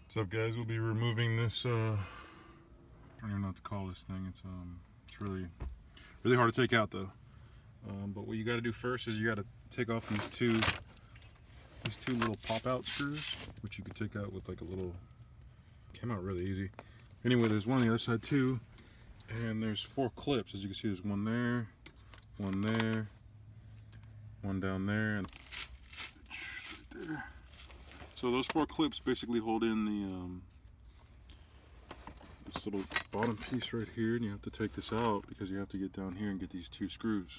What's up, guys? We'll be removing this I don't even know what to call this thing. It's really hard to take out though. But what you got to do first is you got to take off these two little pop-out screws, which you could take out with like a little, came out really easy. Anyway, there's one on the other side too, and there's 4 clips. As you can see, there's one there, one there, one down there, and right there. So those 4 clips basically hold in the this little bottom piece right here, and you have to take this out because you have to get down here and get these 2 screws.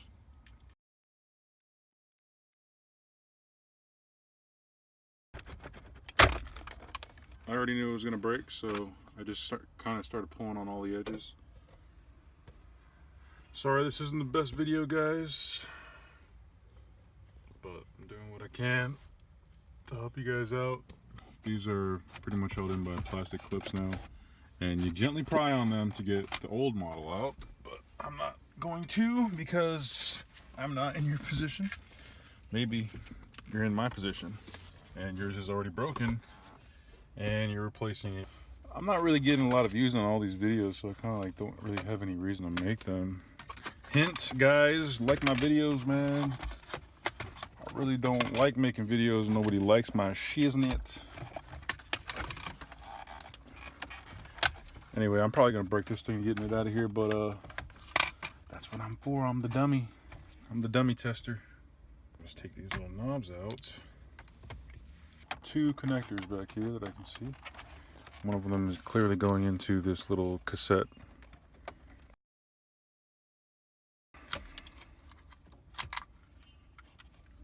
I already knew it was going to break, so I just kind of started pulling on all the edges. Sorry this isn't the best video, guys, but I'm doing what I can to help you guys out. These are pretty much held in by plastic clips now, and you gently pry on them to get the old model out, but I'm not going to because I'm not in your position. Maybe you're in my position and yours is already broken and you're replacing it. I'm not really getting a lot of views on all these videos, so I kind of like don't really have any reason to make them. Hint, guys, like my videos, man. I really don't like making videos. Nobody likes my shiznit. Anyway, I'm probably gonna break this thing getting it out of here, but that's what I'm for. I'm the dummy. I'm the dummy tester. Let's take these little knobs out. 2 connectors back here that I can see. One of them is clearly going into this little cassette.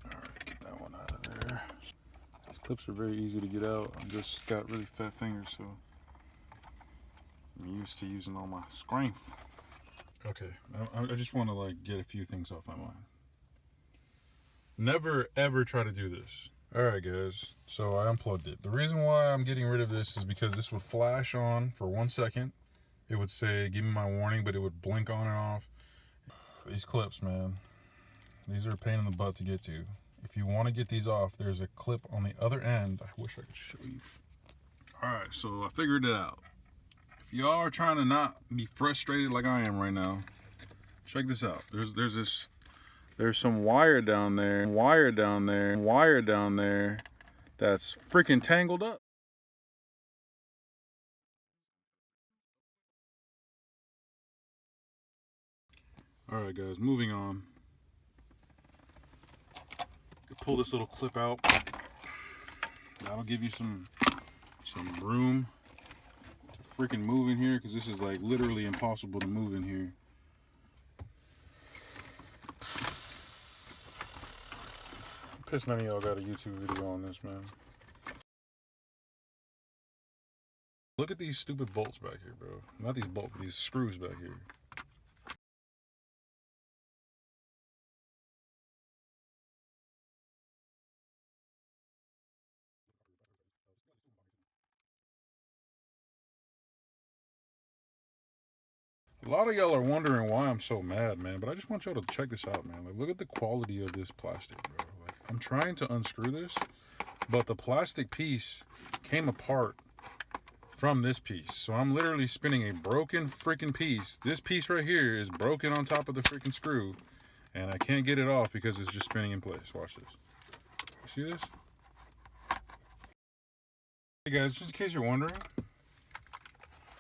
Alright, get that one out of there. These clips are very easy to get out. I just got really fat fingers, so I'm used to using all my strength. Okay, I just want to like get a few things off my mind. Never ever try to do this. Alright guys, so I unplugged it. The reason why I'm getting rid of this is because this would flash on for 1 second. It would say, give me my warning, but it would blink on and off. These clips, man, these are a pain in the butt to get to. If you want to get these off, there's a clip on the other end. I wish I could show you. Alright, so I figured it out. If y'all are trying to not be frustrated like I am right now, check this out. There's some wire down there, wire down there that's freaking tangled up. Alright guys, moving on. Pull this little clip out. That'll give you some room to freaking move in here, because this is like literally impossible to move in here. I'm pissed none of y'all got a YouTube video on this, man. Look at these stupid bolts back here, bro. Not these bolts, but these screws back here. A lot of y'all are wondering why I'm so mad, man, but I just want y'all to check this out, man. Like, look at the quality of this plastic, bro. Like, I'm trying to unscrew this, but the plastic piece came apart from this piece. So I'm literally spinning a broken freaking piece. This piece right here is broken on top of the freaking screw, and I can't get it off because it's just spinning in place. Watch this. You see this? Hey guys, just in case you're wondering,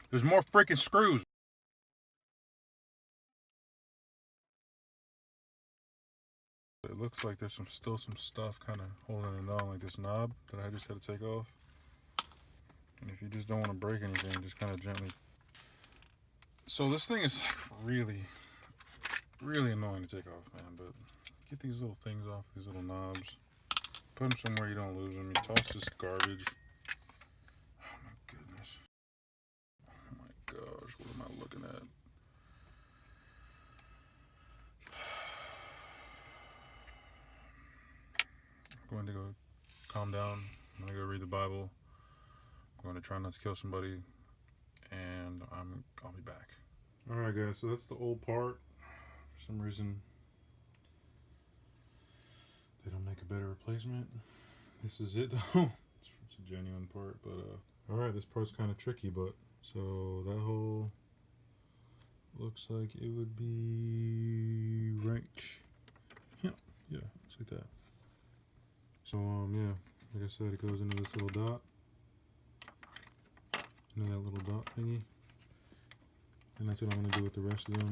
there's more freaking screws. It looks like there's still some stuff kind of holding it on, like this knob that I just had to take off. And if you just don't want to break anything, just kind of gently. So this thing is really annoying to take off, man. But get these little things off, these little knobs. Put them somewhere you don't lose them. You toss this garbage. Oh my goodness. Oh my gosh, what am I looking at? I'm going to go calm down. I'm going to go read the Bible. I'm going to try not to kill somebody, and I'll be back. Alright guys, so that's the old part. For some reason they don't make a better replacement. This is it though. It's a genuine part, but Alright, this part's kind of tricky, but so that hole looks like it would be right here. Yeah, just like that. So yeah, like I said, it goes into this little dot, into that little dot thingy, and that's what I'm gonna do with the rest of them.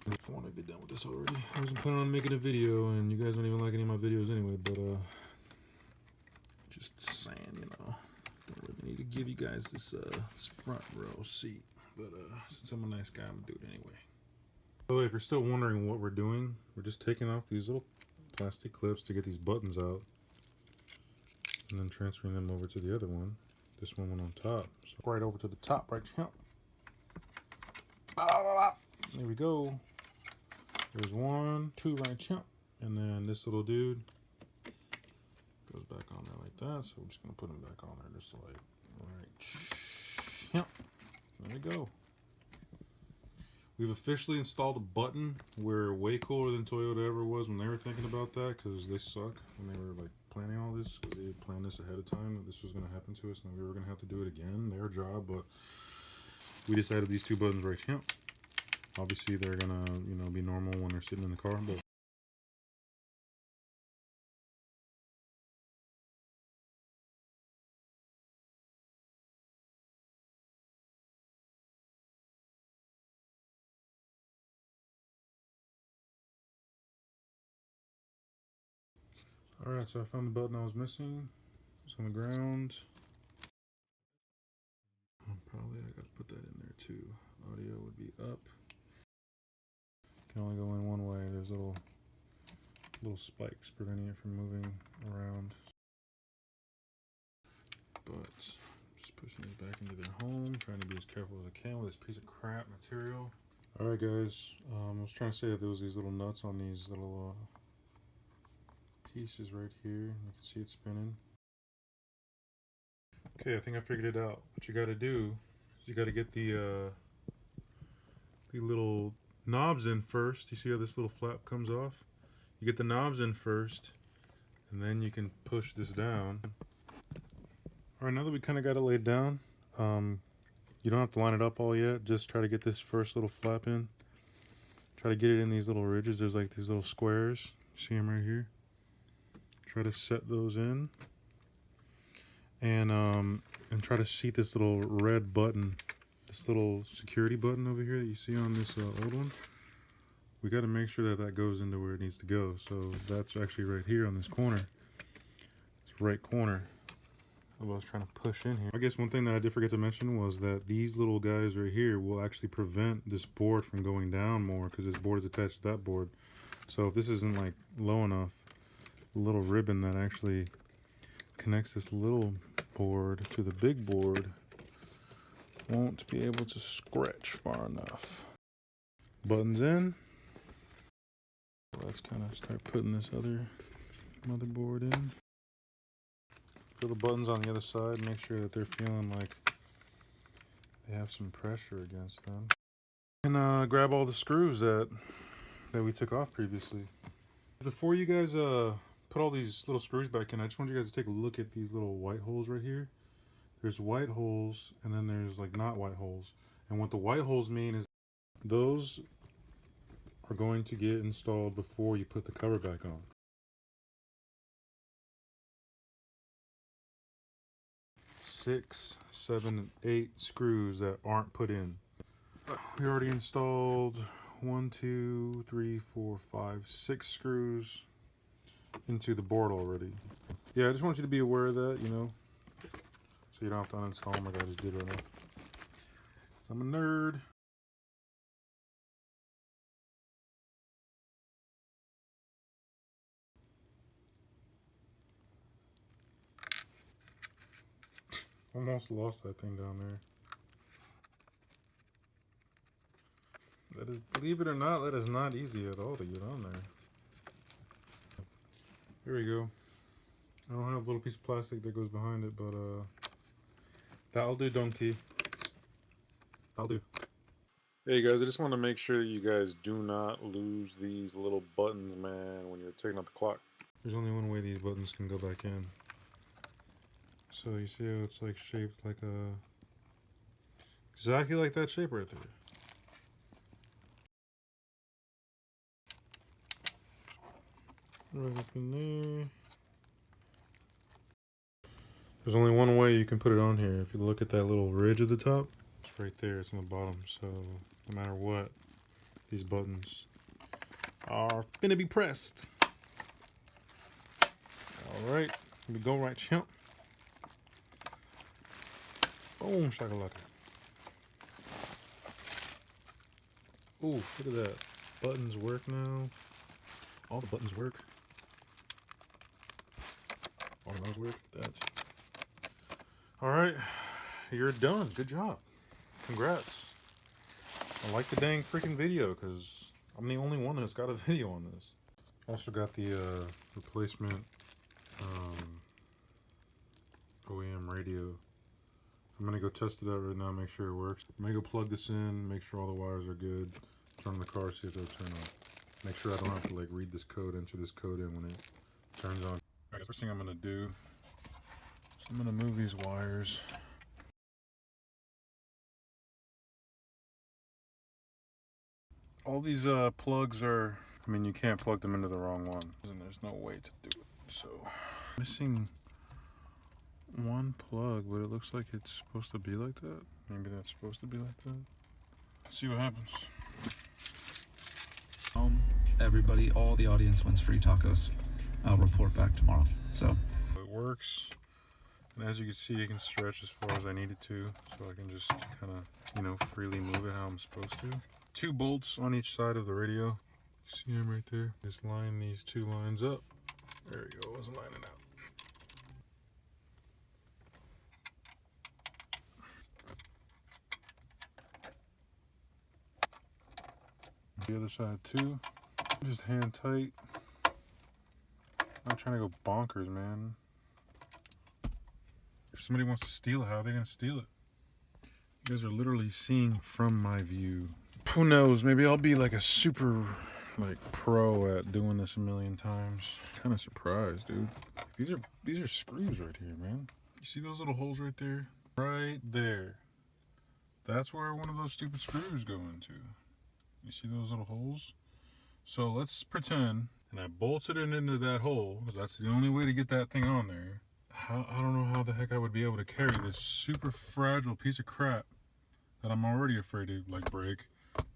I want to be done with this already. I wasn't planning on making a video, and you guys don't even like any of my videos anyway, but just saying, you know, don't really need to give you guys this front row seat, but since I'm a nice guy, I'm gonna do it anyway. By the way, if you're still wondering what we're doing, we're just taking off these little plastic clips to get these buttons out, and then transferring them over to the other one. This one went on top, so right over to the top right here. There we go. There's 1, 2 right here, and then this little dude goes back on there like that. So we're just gonna put him back on there, just like right here. There we go. We've officially installed a button. We're way cooler than Toyota ever was when they were thinking about that, because they suck when they were like planning all this, because they planned this ahead of time that this was going to happen to us and we were going to have to do it again, their job. But we decided these two buttons right here. Obviously they're going to, you know, be normal when they're sitting in the car, but alright, so I found the button I was missing. It's on the ground. Probably I gotta put that in there too. Audio would be up. Can only go in one way. There's little spikes preventing it from moving around. But just pushing these back into their home, trying to be as careful as I can with this piece of crap material. Alright guys, I was trying to say that there was these little nuts on these little pieces right here. You can see it spinning. Okay, I think I figured it out. What you gotta do is you gotta get the little knobs in first. You see how this little flap comes off? You get the knobs in first, and then you can push this down. Alright, now that we kind of got it laid down, you don't have to line it up all yet. Just try to get this first little flap in. Try to get it in these little ridges. There's like these little squares. See them right here? Try to set those in. And try to seat this little red button, this little security button over here that you see on this old one. We got to make sure that that goes into where it needs to go. So that's actually right here on this corner. It's right corner. I was trying to push in here. I guess one thing that I did forget to mention was that these little guys right here will actually prevent this board from going down more, because this board is attached to that board. So if this isn't like low enough, the little ribbon that actually connects this little board to the big board won't be able to stretch far enough. Buttons in. Let's kind of start putting this other motherboard in. Feel the buttons on the other side. Make sure that they're feeling like they have some pressure against them. And grab all the screws that we took off previously. Before you guys put all these little screws back in, I just want you guys to take a look at these little white holes right here. There's white holes, and then there's like not white holes. And what the white holes mean is those are going to get installed before you put the cover back on. Six, 7, 8 screws that aren't put in. We already installed 1, 2, 3, 4, 5, 6 screws into the board already. Yeah, I just want you to be aware of that, you know, so you don't have to uninstall them like I just did right now. So I'm a nerd. Almost lost that thing down there. That is, believe it or not, that is not easy at all to get on there. Here we go. I don't have a little piece of plastic that goes behind it, but that'll do, donkey. That'll do. Hey guys, I just want to make sure that you guys do not lose these little buttons, man, when you're taking out the clock. There's only one way these buttons can go back in. So you see how it's like shaped like a, exactly like that shape right there. Right up in there. There's only one way you can put it on here. If you look at that little ridge at the top, it's right there, it's on the bottom. So no matter what, these buttons are finna be pressed. All right, here we go, right champ. Boom, shakalaka. Ooh, look at that. Buttons work now. All the buttons work. All those work. That's. All right, you're done. Good job. Congrats. I like the dang freaking video because I'm the only one that's got a video on this. Also got the replacement OEM radio. I'm gonna go test it out right now, make sure it works. I'm gonna go plug this in, make sure all the wires are good, turn on the car, see if they'll turn on. Make sure I don't have to like read this code, enter this code in when it turns on. Alright, first thing I'm gonna do is I'm gonna move these wires. All these plugs are, I mean, you can't plug them into the wrong one, and there's no way to do it. So, missing one plug, but it looks like it's supposed to be like that. Maybe that's supposed to be like that. Let's see what happens. Everybody, all the audience wins free tacos. I'll report back tomorrow. So it works, and as you can see, it can stretch as far as I need it to, so I can just kind of, you know, freely move it how I'm supposed to. 2 bolts on each side of the radio. See them right there? Just line these 2 lines up. There you go, I wasn't lining out. The other side too. Just hand tight. Not trying to go bonkers, man. If somebody wants to steal it, how are they gonna steal it? You guys are literally seeing from my view. Who knows? Maybe I'll be like a super pro at doing this a million times. Kind of surprised, dude. These are screws right here, man. You see those little holes right there? Right there. That's where one of those stupid screws go into. You see those little holes? So let's pretend, and I bolted it into that hole, because that's the only way to get that thing on there. I don't know how the heck I would be able to carry this super fragile piece of crap that I'm already afraid to like break,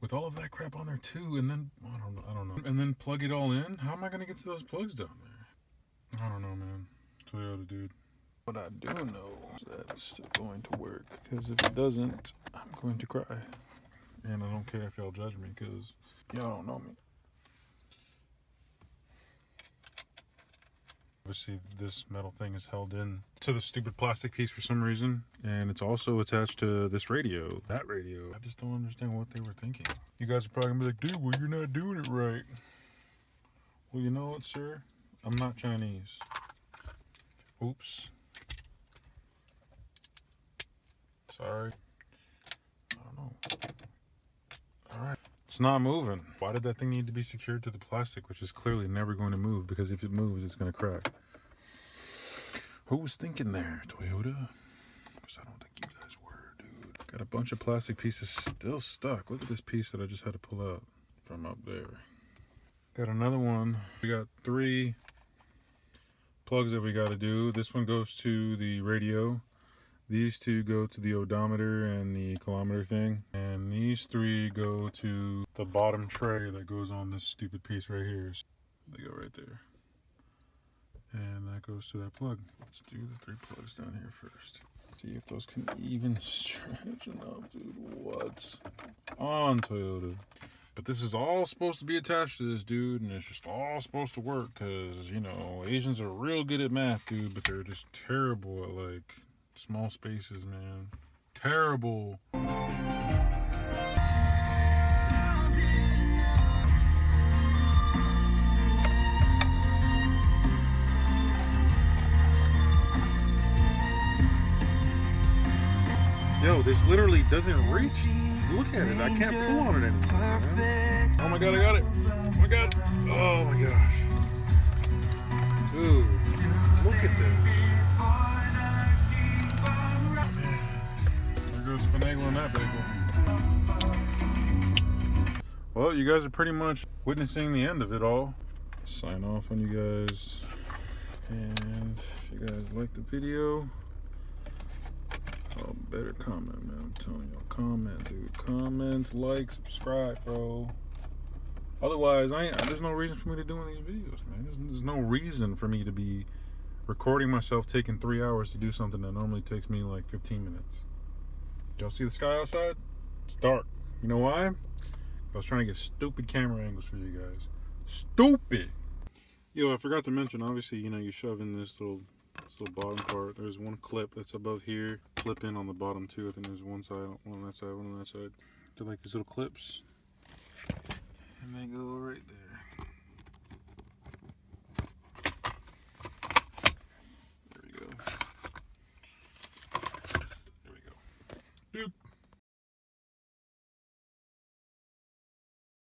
with all of that crap on there too, and then, I don't know. And then plug it all in? How am I gonna get to those plugs down there? I don't know, man. Toyota, dude. What I do know is that it's still going to work, because if it doesn't, I'm going to cry. And I don't care if y'all judge me, because y'all don't know me. Obviously, this metal thing is held in to the stupid plastic piece for some reason, and it's also attached to this radio, that radio. I just don't understand what they were thinking. You guys are probably gonna be like, dude, well, you're not doing it right. Well, you know what, sir? I'm not Chinese. Oops. Sorry. I don't know. Alright. It's not moving. Why did that thing need to be secured to the plastic, which is clearly never going to move, because if it moves, it's going to crack. Who was thinking there, Toyota? Because I don't think you guys were, dude. Got a bunch of plastic pieces still stuck. Look at this piece that I just had to pull out from up there. Got another one. We got 3 plugs that we got to do. This one goes to the radio. These 2 go to the odometer and the kilometer thing. And these 3 go to the bottom tray that goes on this stupid piece right here. So they go right there. And that goes to that plug. Let's do the 3 plugs down here first. See if those can even stretch enough, dude. What's on, Toyota? But this is all supposed to be attached to this, dude. And it's just all supposed to work. Because, you know, Asians are real good at math, dude. But they're just terrible at, like, small spaces, man. Terrible. Yo, this literally doesn't reach. Look at it. I can't pull on it anymore, man. Oh my god, I got it. Oh my god. Oh my gosh. Dude, look at this. on that bagel. Well, you guys are pretty much witnessing the end of it all. Sign off on you guys. And if you guys like the video, oh, better comment, man. I'm telling y'all, comment, dude. Comment, like, subscribe, bro. Otherwise, there's no reason for me to doing these videos, man. There's no reason for me to be recording myself taking 3 hours to do something that normally takes me like 15 minutes. Y'all see the sky outside? It's dark. You know why? I was trying to get stupid camera angles for you guys. Stupid! Yo, I forgot to mention, obviously, you know, you shove in this little bottom part. There's one clip that's above here. Clip in on the bottom too. I think there's one side, one on that side, one on that side. They're like these little clips. And they go right there.